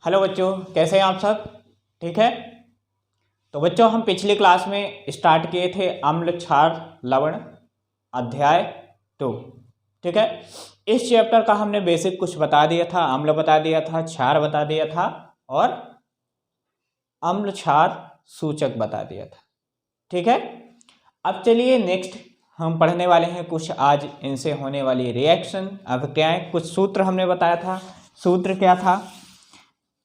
Hello बच्चों, कैसे हैं आप सब? ठीक है। तो बच्चों, हम पिछली क्लास में स्टार्ट किए थे अम्ल क्षार लवण अध्याय 2। ठीक है। इस चैप्टर का हमने बेसिक कुछ बता दिया था, अम्ल बता दिया था, क्षार बता दिया था और अम्ल क्षार सूचक बता दिया था। ठीक है। अब चलिए नेक्स्ट हम पढ़ने वाले हैं कुछ आज इनसे होने वाली रिएक्शन, अभिक्रियाएं। कुछ सूत्र हमने बताया था। सूत्र क्या था?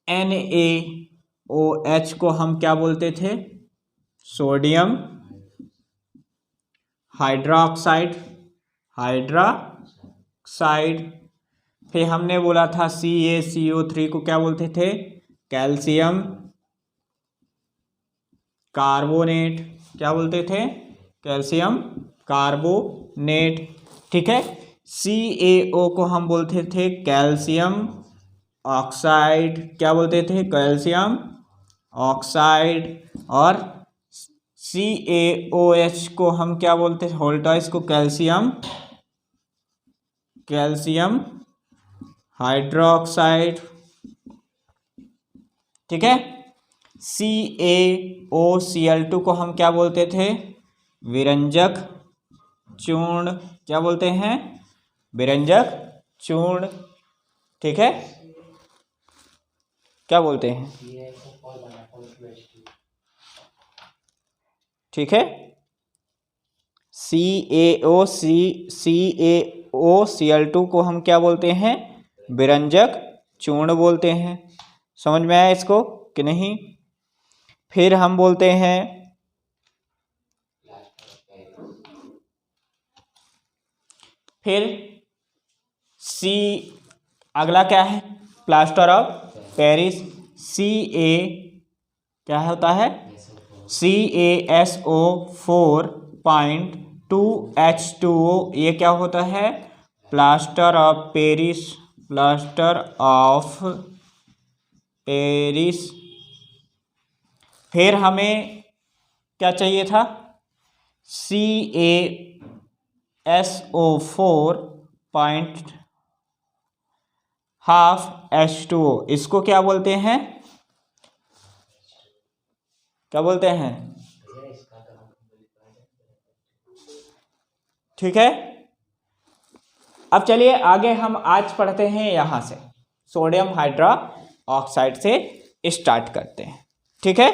NaOH को हम क्या बोलते थे? Sodium hydroxide. फिर हमने बोला था CaCO3 को क्या बोलते थे? Calcium carbonate. क्या बोलते थे? Calcium carbonate. ठीक है। CaO को हम बोलते थे कैल्शियम ऑक्साइड। क्या बोलते थे? Calcium oxide. और CaOH को हम क्या बोलते थे? वोल्टाइज को कैल्शियम हाइड्रोक्साइड। ठीक है। CaOCl2 को हम क्या बोलते थे? विरंजक चूर्ण। क्या बोलते हैं? विरंजक चूर्ण। ठीक है। क्या बोलते हैं? ठीक है। CaOCl2 को हम क्या बोलते हैं? विरंजक चूर्ण बोलते हैं। समझ में आया इसको कि नहीं? फिर हम बोलते हैं अगला क्या है? Plaster of Paris. क्या होता है? CaSO4.2H2O। ये क्या होता है? Plaster of Paris. फिर हमें क्या चाहिए था? CaSO4.12H2O। इसको क्या बोलते हैं? क्या बोलते हैं? ठीक है। अब चलिए आगे हम आज पढ़ते हैं यहां से सोडियम हाइड्रोक्साइड से स्टार्ट करते हैं। ठीक है।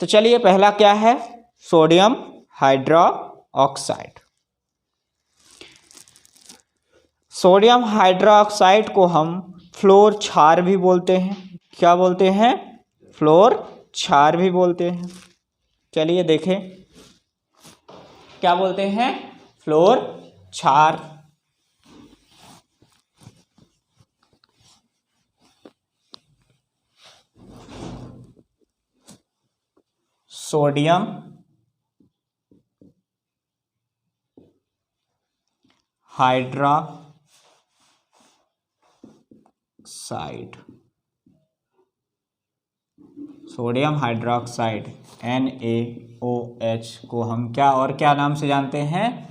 तो चलिए पहला क्या है? Sodium hydroxide. सोडियम हाइड्रोक्साइड को हम फ्लोर क्षार भी बोलते हैं। क्या बोलते हैं? फ्लोर क्षार भी बोलते हैं। चलिए देखें क्या बोलते हैं? फ्लोर क्षार। Sodium hydroxide. Sodium hydroxide NaOH को हम क्या और क्या नाम से जानते हैं?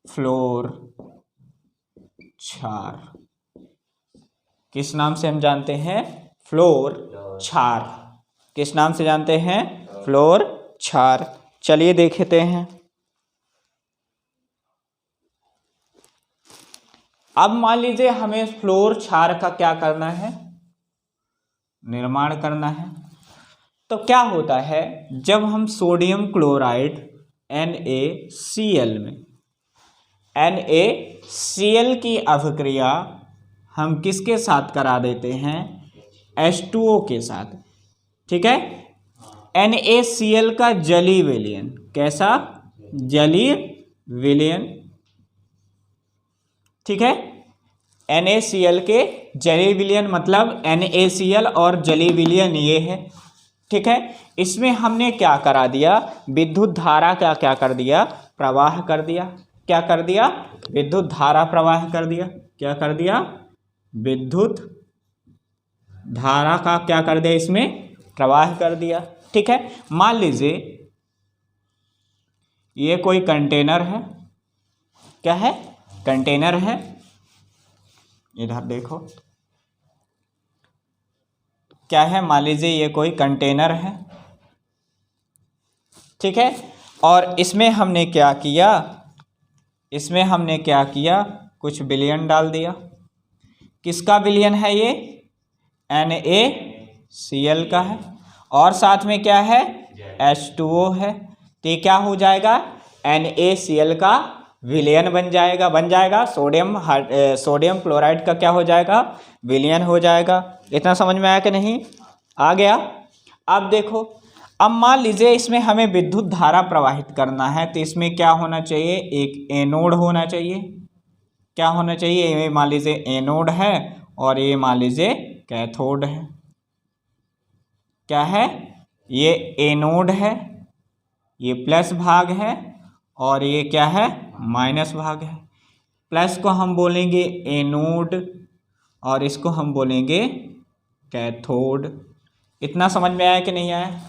फ्लोर क्षार। किस नाम से हम जानते हैं? फ्लोर क्षार। किस नाम से जानते हैं? फ्लोर क्षार। चलिए देखते हैं। अब मान लीजिए हमें फ्लोर क्षार का क्या करना है? निर्माण करना है। तो क्या होता है जब हम सोडियम क्लोराइड NaCl में NaCl की अभिक्रिया हम किसके साथ करा देते हैं? H2O के साथ। ठीक है। NaCl का जलीय विलयन। कैसा? जलीय विलयन। ठीक है। NaCl के जलीय विलयन मतलब NaCl और जलीय विलयन ये है। ठीक है। इसमें हमने क्या करा दिया? विद्युत धारा का क्या कर दिया? प्रवाह कर दिया। क्या कर दिया? विद्युत धारा प्रवाह कर दिया। क्या कर दिया? विद्युत धारा का क्या कर दिया? इसमें प्रवाह कर दिया। ठीक है। मान लीजिए ये कोई कंटेनर है। क्या है? कंटेनर है। इधर देखो, क्या है, मान लीजिए ये कोई कंटेनर है, ठीक है, और इसमें हमने क्या किया, इसमें हमने क्या किया, कुछ विलयन डाल दिया। किसका विलयन है ये, NaCl का है, और साथ में क्या है, H2O है। तो ये क्या हो जाएगा, NaCl का विलयन बन जाएगा सोडियम क्लोराइड का क्या हो जाएगा, विलयन हो जाएगा। इतना समझ में आया कि नहीं, आ गया। अब देखो, अब मान लीजिए इसमें हमें विद्युत धारा प्रवाहित करना है, तो इसमें क्या होना चाहिए, एक एनोड होना चाहिए। क्या होना चाहिए, ये मान लीजिए एनोड है और ये मान लीजिए कैथोड है। क्या है, ये एनोड है, ये प्लस भाग है, और ये क्या है, माइनस भाग है। प्लस को हम बोलेंगे एनोड और इसको हम बोलेंगे कैथोड। इतना समझ में आया कि नहीं आया,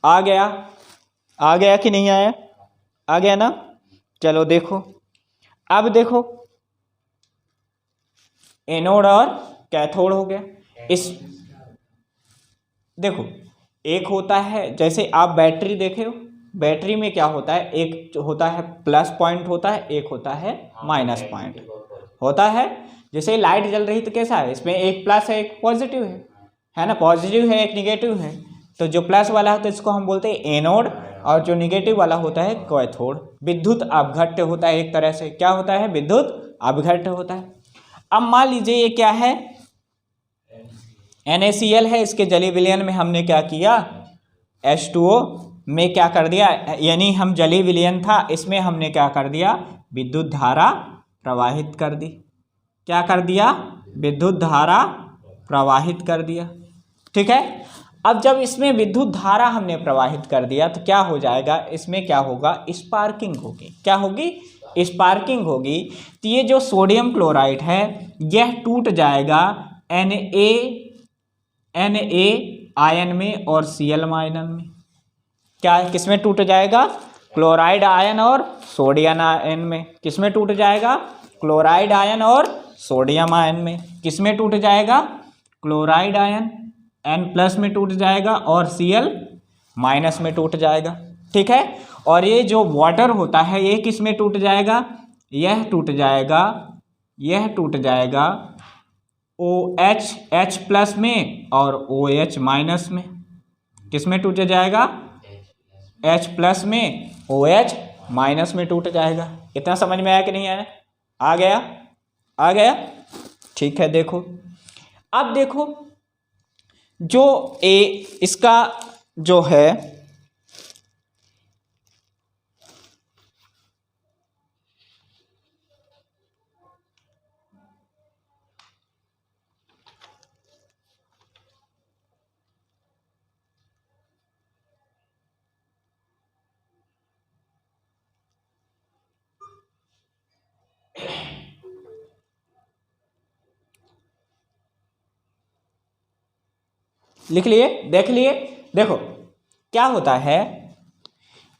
आ गया कि नहीं आया, आ गया ना। चलो देखो, अब देखो एनोड और कैथोड हो गया। इस देखो, एक होता है, जैसे आप बैटरी देखे हो, बैटरी में क्या होता है, एक होता है प्लस पॉइंट होता है, एक होता है माइनस पॉइंट होता है। जैसे लाइट जल रही तो कैसा है, इसमें एक प्लस है एक पॉजिटिव है ना, पॉजिटिव है एक निगेटिव है। तो जो प्लस वाला होता है इसको हम बोलते हैं एनोड, और जो निगेटिव वाला होता है कैथोड। विद्युत अपघट्य होता है एक तरह से, क्या होता है, विद्युत अपघट्य होता है। अब मान लीजिए ये क्या है, NaCl है, इसके जलीय विलयन में हमने क्या किया, H2O में क्या कर दिया, यानी हम जलीय विलयन था, इसमें हमने क्या कर दिया, विद्युत धारा प्रवाहित कर दी। क्या कर दिया, विद्युत धारा प्रवाहित कर दिया, ठीक है। अब जब इसमें विद्युत धारा हमने प्रवाहित कर दिया तो क्या हो जाएगा, इसमें क्या होगा, स्पार्किंग होगी। क्या होगी, स्पार्किंग होगी। तो ये जो सोडियम क्लोराइड है यह टूट जाएगा Na आयन में और Cl आयन में। क्या, किसमें टूट जाएगा, क्लोराइड आयन और सोडियम आयन में। किसमें टूट जाएगा, क्लोराइड आयन और सोडियम आयन में। किसमें टूट जाएगा, क्लोराइड आयन N+ में टूट जाएगा और Cl- में टूट जाएगा, ठीक है। और ये जो वाटर होता है ये किस में टूट जाएगा, यह टूट जाएगा OH H+ में और OH- में। किस में टूट जाएगा, H+ में, OH- में टूट जाएगा। इतना समझ में आया कि नहीं आया, आ गया, ठीक है। देखो, अब देखो जो इसका जो है लिख लिए, देख लिए। देखो क्या होता है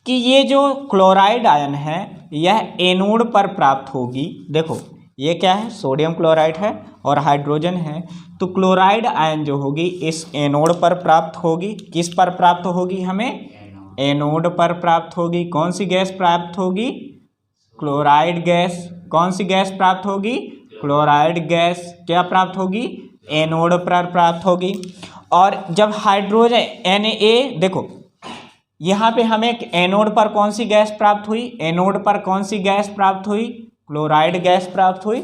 कि ये जो क्लोराइड आयन है यह एनोड पर प्राप्त होगी। देखो ये क्या है, सोडियम क्लोराइड है और हाइड्रोजन है, तो क्लोराइड आयन जो होगी इस एनोड पर प्राप्त होगी। किस पर प्राप्त होगी, हमें एनोड पर प्राप्त होगी। कौन सी गैस प्राप्त होगी, क्लोराइड गैस। कौन सी गैस प्राप्त होगी, क्लोराइड गैस। क्या प्राप्त होगी, एनोड पर प्राप्त होगी। और जब हाइड्रोजन Na, देखो यहाँ पे हमें एनोड पर कौन सी गैस प्राप्त हुई, एनोड पर कौन सी गैस प्राप्त हुई, क्लोराइड गैस प्राप्त हुई।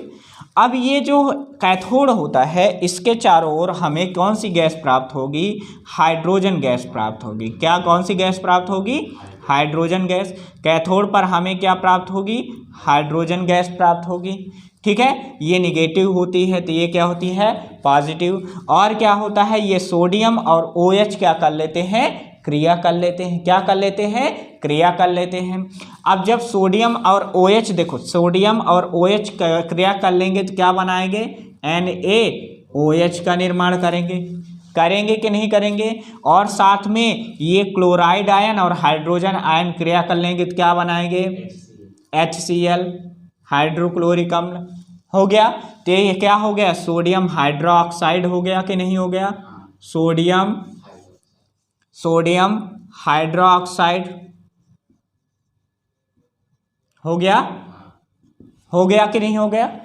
अब ये जो कैथोड होता है इसके चारों ओर हमें कौन सी गैस प्राप्त होगी, हाइड्रोजन गैस प्राप्त होगी। क्या, कौन सी गैस प्राप्त होगी, हाइड्रोजन गैस। कैथोड पर हमें क्या प्राप्त होगी, हाइड्रोजन गैस प्राप्त होगी, ठीक है। ये निगेटिव होती है तो ये क्या होती है, पॉजिटिव। और क्या होता है, ये सोडियम और OH क्या कर लेते हैं, क्रिया कर लेते हैं। क्या कर लेते हैं, क्रिया कर लेते हैं। अब जब सोडियम और OH, देखो सोडियम और OH क्रिया कर लेंगे तो क्या बनाएंगे, NaOH का निर्माण करेंगे कि नहीं करेंगे। और साथ में ये क्लोराइड आयन और हाइड्रोजन आयन क्रिया कर लेंगे तो क्या बनाएंगे, HCl, हाइड्रोक्लोरिक अम्ल हो गया। तो ये क्या हो गया, सोडियम हाइड्रोक्साइड हो गया कि नहीं हो गया, सोडियम हाइड्रोक्साइड हो गया कि नहीं हो गया।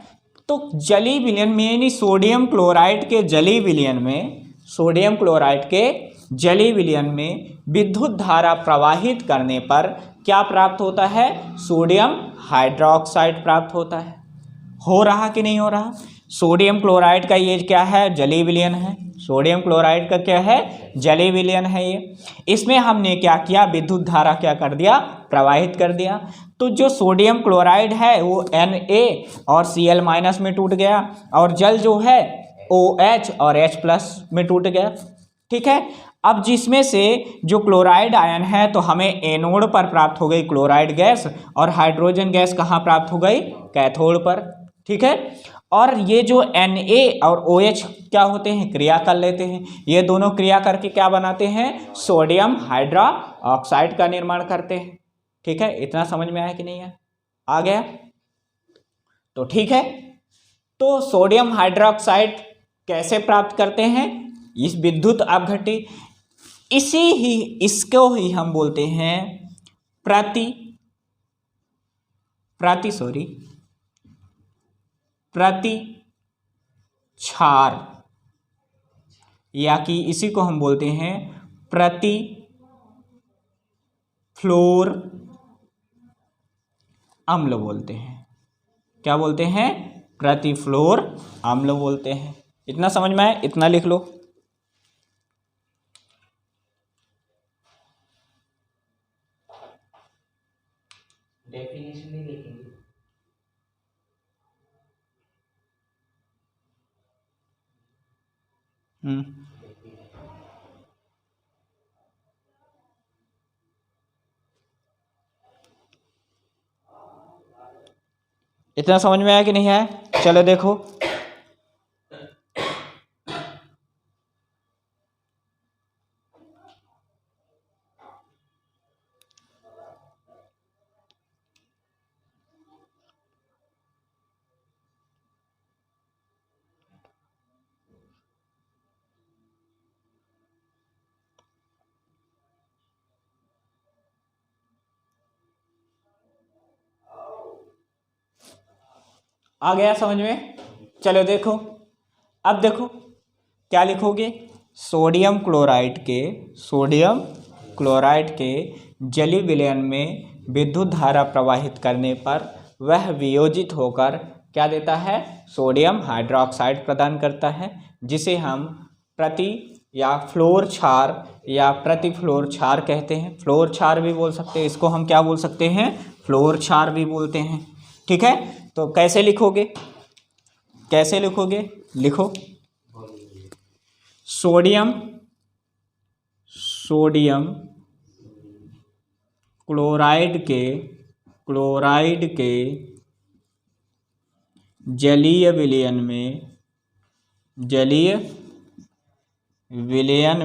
तो जलीय विलयन में यानी सोडियम क्लोराइड के जलीय विलयन में विद्युत धारा प्रवाहित करने पर क्या प्राप्त होता है? सोडियम हाइड्रोक्साइड प्राप्त होता है। हो रहा कि नहीं हो रहा? सोडियम क्लोराइड का ये क्या है? जलीय विलयन है। सोडियम क्लोराइड का क्या है? जलीय विलयन है ये। इसमें हमने क्या किया? विद्युत धारा क्या कर दिया? प्रवाहित कर दिया। तो जो सोडियम क्लोराइड है वो Na और Cl- में टूट गया और जल जो है OH और H+ में टूट गया। ठीक है। अब जिसमें से जो क्लोराइड आयन है तो हमें एनोड पर प्राप्त हो गई क्लोराइड गैस और हाइड्रोजन गैस कहाँ प्राप्त हो गई? कैथोड पर। ठीक है। और ये जो Na और OH क्या होते हैं? क्रिया कर लेते हैं। ये दोनों क्रिया करके क्या बनाते हैं? सोडियम हाइड्रोक्साइड का निर्माण करते हैं। ठीक है। इतना समझ में आया कि नहीं है? आ गया? तो ठीक है। तो सोडियम हाइड्रोक्साइड कैसे प्राप्त करते हैं? इस विद्युत अपघट्टी इसको ही हम बोलते हैं प्रति क्षार, या कि इसी को हम बोलते हैं प्रति फ्लोर अम्ल बोलते हैं। क्या बोलते हैं? प्रति फ्लोर अम्ल बोलते हैं। इतना समझ में आया? इतना लिख लो। डेफिनेशन नहीं लिखेंगे। इतना समझ में आया कि नहीं आया? चलो देखो। आ गया समझ में? चलो देखो। अब देखो क्या लिखोगे? सोडियम क्लोराइड के जलीय विलयन में विद्युत धारा प्रवाहित करने पर वह वियोजित होकर क्या देता है? सोडियम हाइड्रोक्साइड प्रदान करता है, जिसे हम प्रति या फ्लोर क्षार कहते हैं। फ्लोर क्षार भी बोल सकते हैं इसको। हम क्या बोल सकते हैं? फ्लोर क्षार भी बोलते हैं। ठीक है। तो कैसे लिखोगे? लिखो। सोडियम क्लोराइड के जलीय विलयन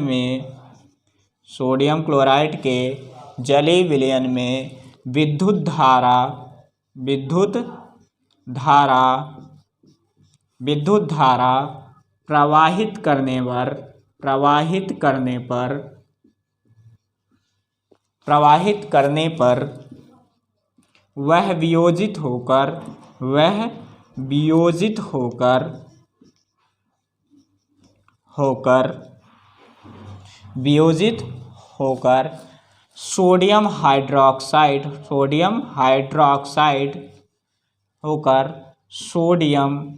में सोडियम क्लोराइड के जलीय विलयन में विद्युत धारा प्रवाहित करने पर वह वियोजित होकर सोडियम हाइड्रोक्साइड होकर सोडियम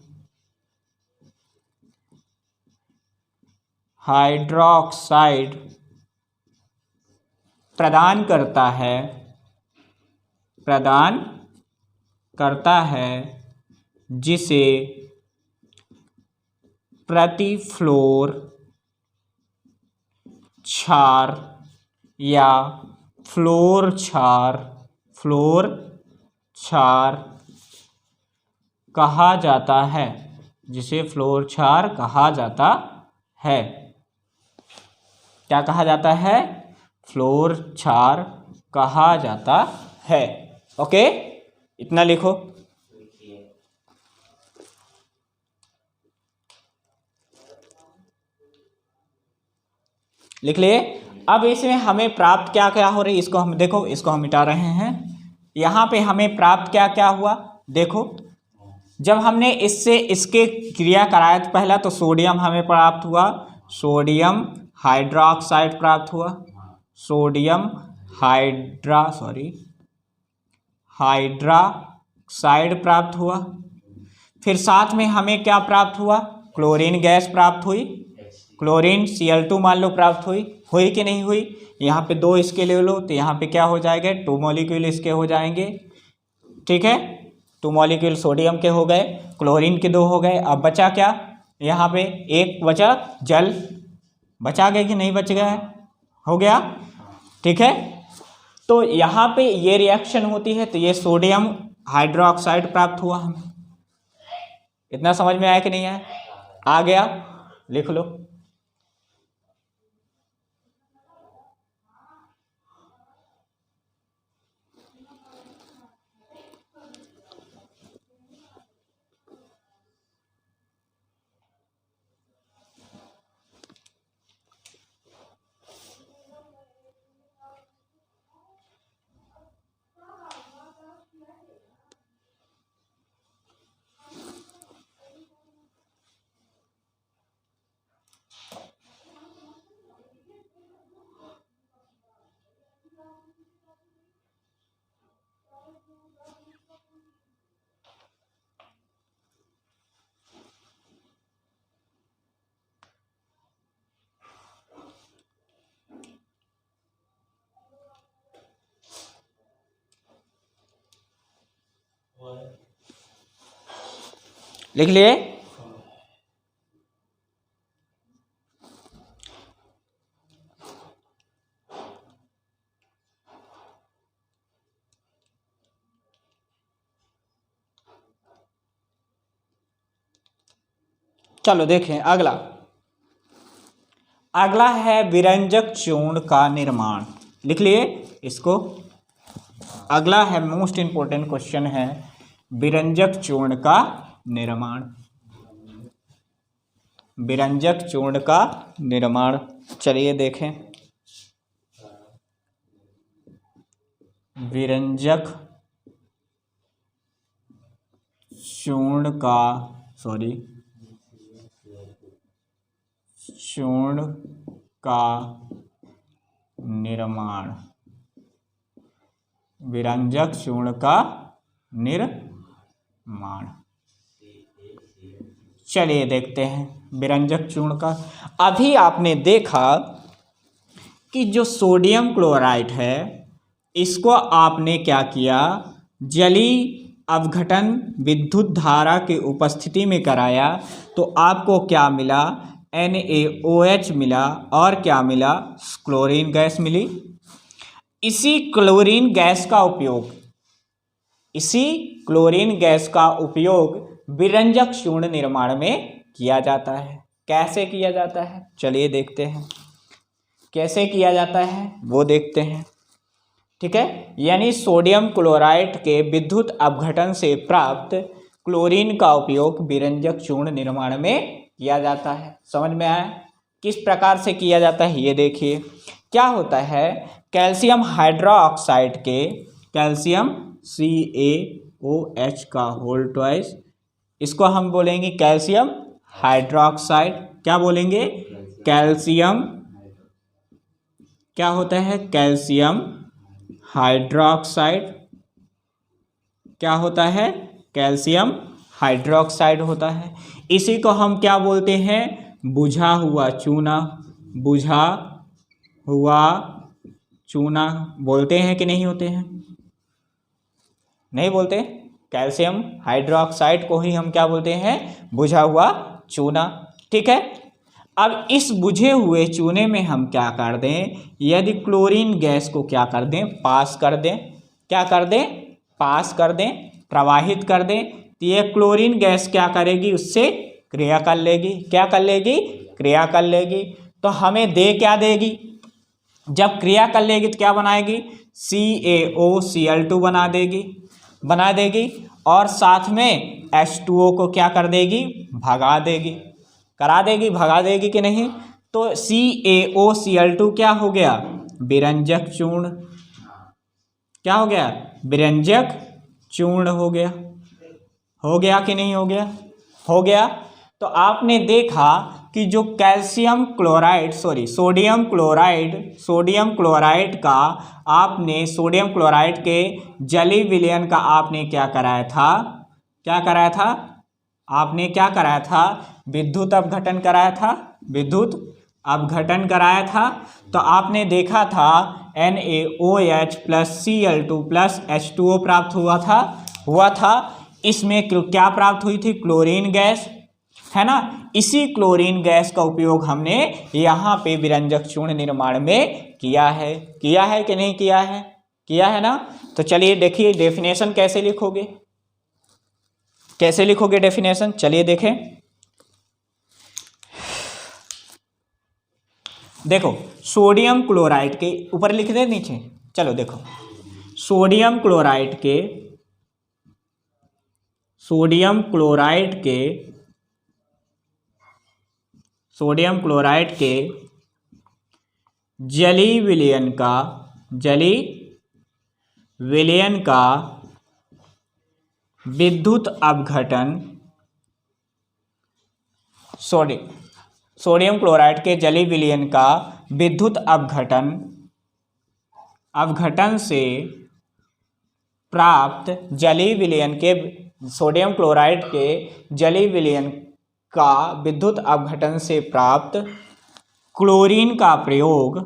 हाइड्रोक्साइड प्रदान करता है, जिसे प्रति फ्लोर क्षार या फ्लोर क्षार कहा जाता है। जिसे फ्लोर क्षार कहा जाता है। क्या कहा जाता है? फ्लोर क्षार कहा जाता है। ओके, इतना लिखो। लिख लिए। अब इसमें हमें प्राप्त क्या क्या हो रही है, इसको हम देखो, इसको हम मिटा रहे हैं। यहाँ पे हमें प्राप्त क्या क्या हुआ देखो, जब हमने इससे इसके क्रिया कराया तो पहला तो सोडियम हमें प्राप्त हुआ, सोडियम हाइड्रोक्साइड प्राप्त हुआ, सोडियम हाइड्रोक्साइड प्राप्त हुआ। फिर साथ में हमें क्या प्राप्त हुआ, क्लोरीन गैस प्राप्त हुई, क्लोरीन Cl2 मान लो प्राप्त हुई कि नहीं हुई। यहाँ पे 2 इसके ले लो तो यहाँ पे क्या हो जाएगा, 2 मॉलिक्यूल इसके हो जाएंगे, ठीक है। 2 मॉलिक्यूल सोडियम के हो गए, क्लोरीन के 2 हो गए। अब बचा क्या, यहाँ पे एक बचा जल, बचा गया कि नहीं बच गया है, हो गया, ठीक है। तो यहाँ पे ये रिएक्शन होती है तो ये सोडियम हाइड्रोक्साइड प्राप्त हुआ हमें। इतना समझ में आया कि नहीं आया, आ गया, लिख लो। लिख लिए। चलो देखें अगला, अगला है विरंजक चूर्ण का निर्माण। लिख लिए इसको। अगला है मोस्ट इंपॉर्टेंट क्वेश्चन है विरंजक चूर्ण का निर्माण। विरंजक चूर्ण का निर्माण, चलिए देखें। विरंजक चूर्ण का चूर्ण का निर्माण, विरंजक चूर्ण का निर्माण। चलिए देखते हैं विरंजक चूर्ण का। अभी आपने देखा कि जो सोडियम क्लोराइड है इसको आपने क्या किया, जलीय अवघटन विद्युत धारा की उपस्थिति में कराया तो आपको क्या मिला, NaOH मिला और क्या मिला, क्लोरीन गैस मिली। इसी क्लोरीन गैस का उपयोग विरंजक चूर्ण निर्माण में किया जाता है। कैसे किया जाता है, चलिए देखते हैं कैसे किया जाता है, वो देखते हैं, ठीक है। यानी सोडियम क्लोराइड के विद्युत अपघटन से प्राप्त क्लोरीन का उपयोग विरंजक चूर्ण निर्माण में किया जाता है। समझ में आया किस प्रकार से किया जाता है, ये देखिए। क्या होता है, कैल्शियम हाइड्रोक्साइड के, कैल्शियम CaOH का होल ट्वाइस, इसको हम बोलेंगे कैल्शियम हाइड्रोक्साइड। क्या बोलेंगे, कैल्शियम, क्या होता है, कैल्शियम हाइड्रोक्साइड। क्या होता है, कैल्शियम हाइड्रोक्साइड होता है। इसी को हम क्या बोलते हैं, बुझा हुआ चूना। बुझा हुआ चूना बोलते हैं कि नहीं होते हैं, नहीं बोलते। कैल्शियम हाइड्रोक्साइड को ही हम क्या बोलते हैं, बुझा हुआ चूना, ठीक है। अब इस बुझे हुए चूने में हम क्या कर दें, यदि क्लोरीन गैस को क्या कर दें, पास कर दें। क्या कर दें, पास कर दें, प्रवाहित कर दें, तो ये क्लोरीन गैस क्या करेगी, उससे क्रिया कर लेगी। क्या कर लेगी, क्रिया कर लेगी। तो हमें दे क्या देगी, जब क्रिया कर लेगी तो क्या बनाएगी, CaOCl2 बना देगी और साथ में H2O को क्या कर देगी, भगा देगी, करा देगी, भगा देगी कि नहीं। तो CaOCl2 क्या हो गया? विरंजक चूर्ण। क्या हो गया? विरंजक चूर्ण हो गया। हो गया कि नहीं हो गया? हो गया। तो आपने देखा कि जो सोडियम क्लोराइड का आपने सोडियम क्लोराइड के जलीय विलयन का आपने क्या कराया था? क्या कराया था? आपने क्या कराया था? विद्युत अपघटन कराया था। विद्युत अपघटन कराया था। तो आपने देखा था NaOH plus Cl2 plus H2O प्राप्त हुआ था। इसमें क्या प्राप्त हुई थी? क्लोरीन गैस, है ना। इसी क्लोरीन गैस का उपयोग हमने यहाँ पे विरंजक चूर्ण निर्माण में किया है। किया है कि नहीं किया है? किया है ना। तो चलिए देखिए डेफिनेशन कैसे लिखोगे, कैसे लिखोगे डेफिनेशन, चलिए देखें। देखो सोडियम क्लोराइड के ऊपर लिख दे नीचे, चलो देखो सोडियम क्लोराइड के जलीय विलयन का विद्युत अपघटन सोडियम क्लोराइड के जलीय विलयन का विद्युत अपघटन से प्राप्त जलीय विलयन के सोडियम क्लोराइड के जलीय विलयन का विद्युत अपघटन से प्राप्त क्लोरीन का प्रयोग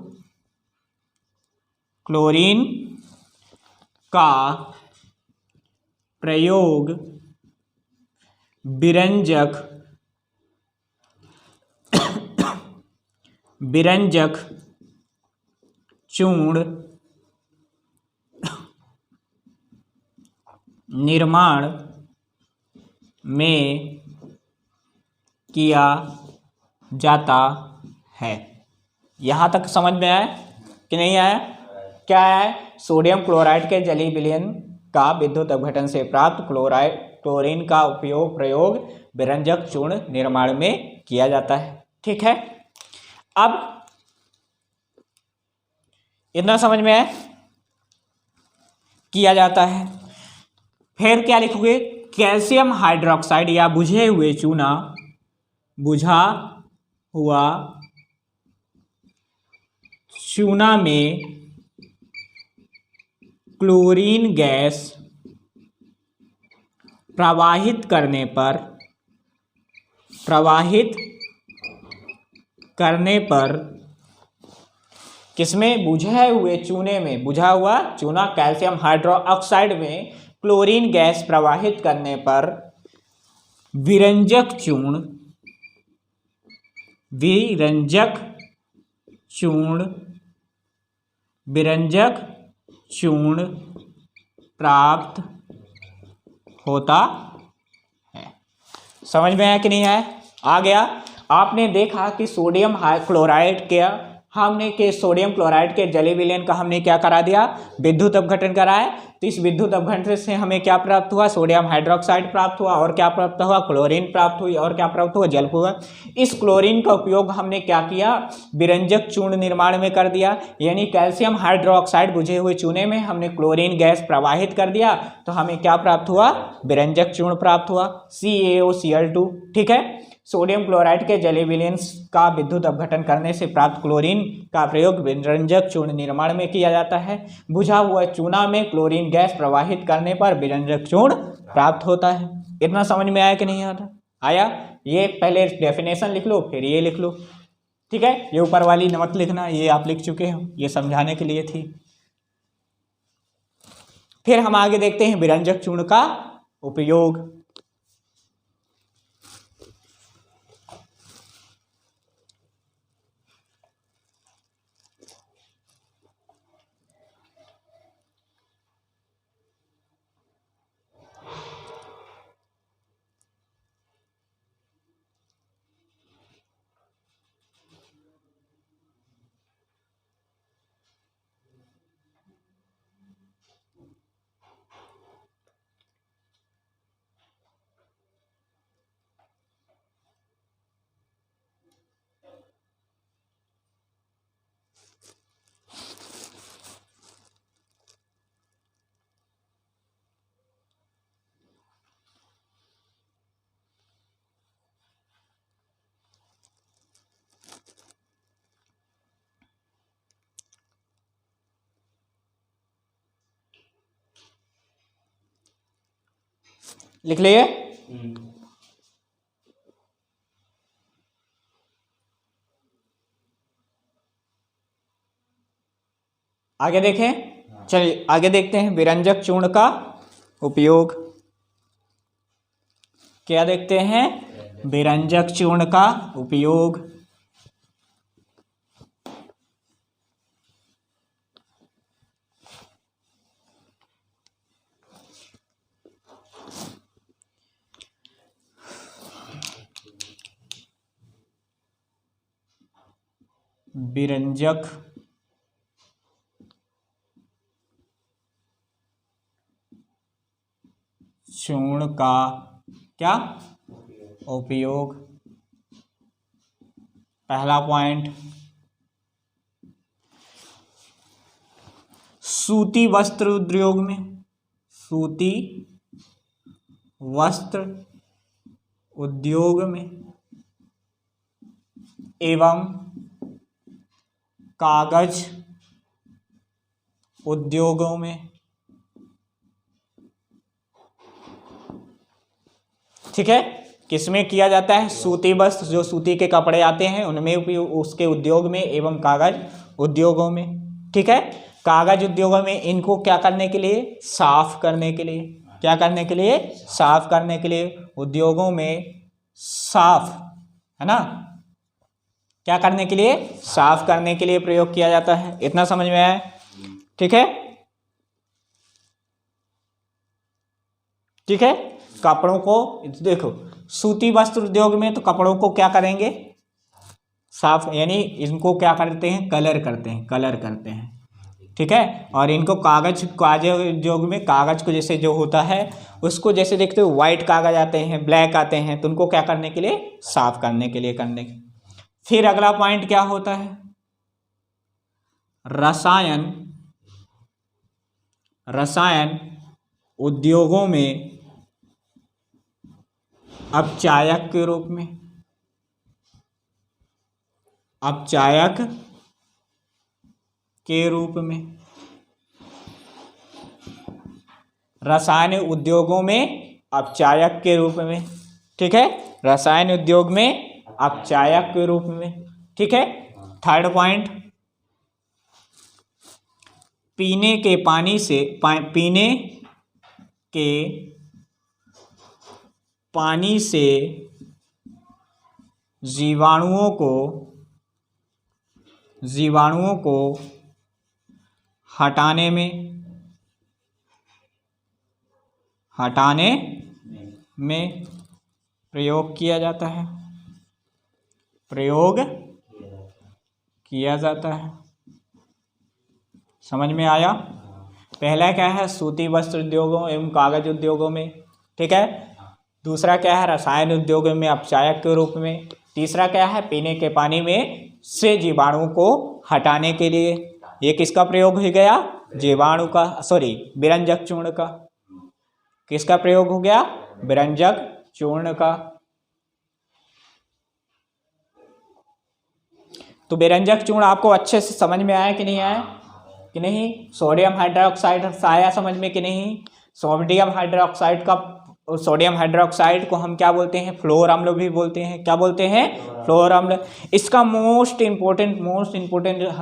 विरंजक चूर्ण निर्माण में किया जाता है। यहाँ तक समझ में आया कि नहीं आया? क्या है? सोडियम क्लोराइड के जलीय विलयन का विद्युत अपघटन से प्राप्त क्लोरीन का प्रयोग विरंजक चूर्ण निर्माण में किया जाता है। ठीक है, अब इतना समझ में आया? किया जाता है। फिर क्या लिखोगे? कैल्शियम हाइड्रोक्साइड या बुझा हुआ चूना में क्लोरीन गैस प्रवाहित करने पर किसमें? बुझे हुए चूने में, बुझा हुआ चूना कैल्शियम हाइड्रोक्साइड में क्लोरीन गैस प्रवाहित करने पर विरंजक चूर्ण प्राप्त होता है। समझ में आया कि नहीं आया? आ गया। आपने देखा कि सोडियम क्लोराइड के जलीय विलयन का हमने क्या करा दिया? विद्युत अपघटन कराया। तो इस विद्युत अपघटन से हमें क्या प्राप्त हुआ? सोडियम हाइड्रोक्साइड प्राप्त हुआ। और क्या प्राप्त हुआ? क्लोरीन प्राप्त हुई। और क्या प्राप्त हुआ? जल हुआ। इस क्लोरीन का उपयोग हमने क्या किया? विरंजक चूर्ण निर्माण में कर दिया। यानी कैल्शियम हाइड्रोक्साइड बुझे हुए चूने में हमने क्लोरीन गैस प्रवाहित कर दिया, तो हमें क्या प्राप्त हुआ? विरंजक चूर्ण प्राप्त हुआ, CaOCl2। ठीक है, सोडियम क्लोराइड के जलीय विलयन का विद्युत अपघटन करने से प्राप्त क्लोरीन का प्रयोग विरंजक चूर्ण निर्माण में किया जाता है। बुझा हुआ चूना में क्लोरीन गैस प्रवाहित करने पर विरंजक चूर्ण प्राप्त होता है। इतना समझ में आया कि नहीं आया? ये पहले डेफिनेशन लिख लो, फिर ये लिख लो। ठीक है, ये ऊपर वाली मत लिखना, ये आप लिख चुके हो, ये समझाने के लिए थी। फिर हम आगे देखते हैं विरंजक चूर्ण का उपयोग। लिख लिए। आगे देखें, चलिए आगे देखते हैं विरंजक चूर्ण का उपयोग। क्या देखते हैं? विरंजक चूर्ण का उपयोग। विरंजक चूर्ण का क्या उपयोग? पहला पॉइंट, सूती वस्त्र उद्योग में, सूती वस्त्र उद्योग में एवं कागज उद्योगों में, ठीक है, किसमें किया जाता है? सूती वस्त्र, जो सूती के कपड़े आते हैं उनमें उपयोग, उसके उद्योग में, एवं कागज उद्योगों में, ठीक है। कागज उद्योगों में इनको क्या करने के लिए? साफ करने के लिए। क्या करने के लिए? साफ करने के लिए। उद्योगों में साफ, है ना, क्या करने के लिए? साफ करने के लिए प्रयोग किया जाता है। इतना समझ में आया? ठीक है, ठीक है। कपड़ों को देखो, सूती वस्त्र उद्योग में तो कपड़ों को क्या करेंगे? साफ, यानी इनको क्या करते हैं? कलर करते हैं, कलर करते हैं, ठीक है। और इनको कागज उद्योग में कागज को जैसे जो होता है उसको जैसे देखते हो वाइट कागज आते हैं, ब्लैक आते हैं, तो उनको क्या करने के लिए? साफ करने के लिए करने के। फिर अगला पॉइंट क्या होता है? रसायन उद्योगों में अपचायक के रूप में, अपचायक के रूप में, रसायन उद्योगों में अपचायक के रूप में, ठीक है, रसायन उद्योग में अपचायक के रूप में, ठीक है। थर्ड पॉइंट, पीने के पानी से, पीने के पानी से जीवाणुओं को हटाने में प्रयोग किया जाता है, प्रयोग किया जाता है। समझ में आया? पहला क्या है? सूती वस्त्र उद्योगों एवं कागज उद्योगों में, ठीक है। दूसरा क्या है? रसायन उद्योगों में अपचायक के रूप में। तीसरा क्या है? पीने के पानी में से जीवाणु को हटाने के लिए। ये किसका प्रयोग हो गया? जीवाणु का, सॉरी, विरंजक चूर्ण का। किसका प्रयोग हो गया? विरंजक चूर्ण का। तो विरंजक चूर्ण आपको अच्छे से समझ में आया कि नहीं आया? कि नहीं? सोडियम हाइड्रोक्साइड आया समझ में कि नहीं? सोडियम हाइड्रोक्साइड का, सोडियम हाइड्रोक्साइड को हम क्या बोलते हैं? फ्लोर अम्ल भी बोलते हैं। क्या बोलते हैं? फ्लोर अम्ल। इसका मोस्ट इंपोर्टेंट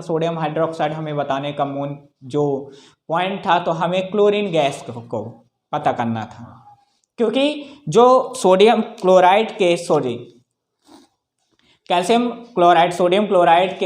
सोडियम हाइड्रोक्साइड हमें बताने का जो पॉइंट था, तो हमें क्लोरीन गैस को पता करना था, क्योंकि जो सोडियम क्लोराइड के, कैल्शियम क्लोराइड, सोडियम क्लोराइड के